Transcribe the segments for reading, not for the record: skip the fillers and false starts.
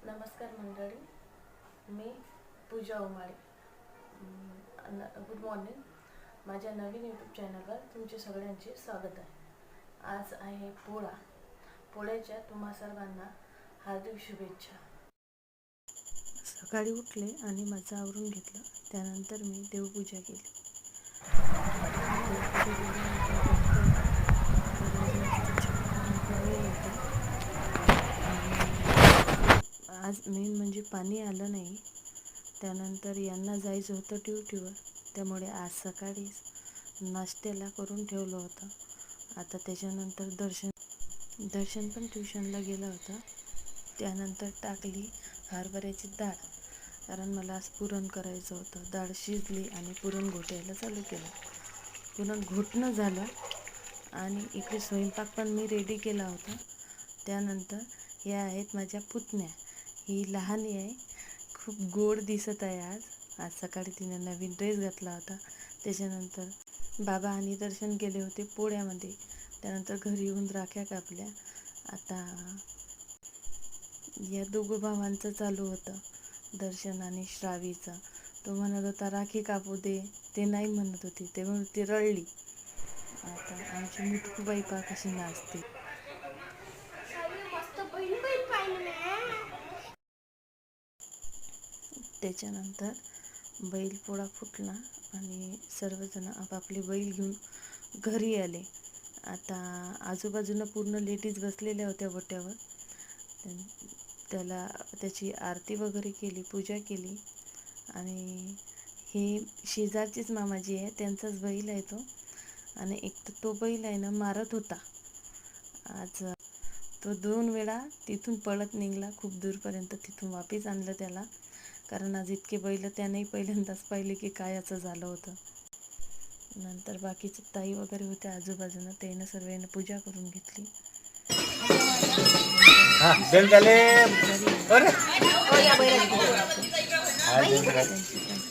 नमस्कार मंडळी, मी पूजा उमाळे. Good morning. माझ्या नवीन यूट्यूब चॅनलवर तुमचे सगळ्यांचे स्वागत आहे. आज आहे पोळा. पोळ्याच्या तुम्हा सर्वांना हार्दिक शुभेच्छा. सकाळी उठले आणि माझं आवरून घेतलं. त्यानंतर मी देवपूजा केली. आज मेन म्हणजे पाणी आलं नाही. त्यानंतर यांना जायचं होतं ड्युटीवर, त्यामुळे आज सकाळीच नाश्त्याला करून ठेवलं होतं. आता त्याच्यानंतर दर्शन पण ट्युशनला गेला होता. त्यानंतर टाकली हरभऱ्याची डाळ, कारण मला आज पुरण करायचं होतं. डाळ शिजली आणि पुरण घोटायला चालू केलं. पुरण घोटणं झालं आणि इकडे स्वयंपाक पण मी रेडी केला होता. त्यानंतर या आहेत माझ्या पुतण्या. ही लहान आहे, खूप गोड दिसत आहे. आज सकाळी तिने नवीन ड्रेस घातला होता. त्याच्यानंतर बाबा आणि दर्शन गेले होते पोळ्यामध्ये. त्यानंतर घरी येऊन राख्या कापल्या. आता या दोघं भावांचं चालू होतं, दर्शन आणि श्रावीचं. तो म्हणत होता राखी कापू दे, ते नाही म्हणत होती, ते म्हणून ती रडली. आता आमची मुटकूबाई पा कशी नाचते. त्याच्यानंतर बैलपोळा फुटला आणि सर्वजण आपापले बैल घेऊन घरी आले. आता आजूबाजूनं पूर्ण लेडीज बसलेल्या होत्या वट्यावर. त्याची आरती वगैरे केली, पूजा केली. आणि हे शेजारचीच मामाजी आहे, त्यांचाच बैल आहे तो. आणि एक तर तो बैल आहे ना, मारत होता. आज तो 2 वेळा तिथून पळत निघाला, खूप दूरपर्यंत. तिथून वापस आणलं त्याला, कारण आज इतके बैल त्यानेही पहिल्यांदाच पाहिले की काय असं झालं होतं. नंतर बाकीचे ताई वगैरे होत्या आजूबाजूनं, त्यानं सर्वांना पूजा करून घेतली.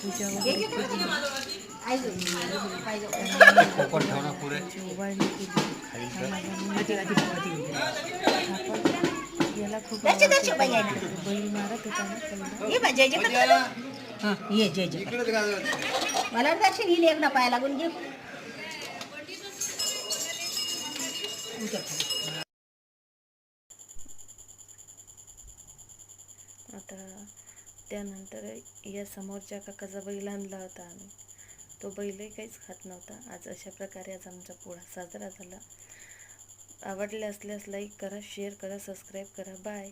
पूजा वगैरे ओवाळणी केली. याला खूप बैल मारत होता ना. मला दर्शन येईल एकदा पाया लागून घे. आता त्यानंतर या समोरच्या काकाचा बैल आणला होता आम्ही. तो बैलही काहीच खात नव्हता. आज अशा प्रकारे आज आमचा पोळा साजरा झाला. आवडले असल्यास लाईक करा, शेअर करा, सबस्क्राईब करा. बाय.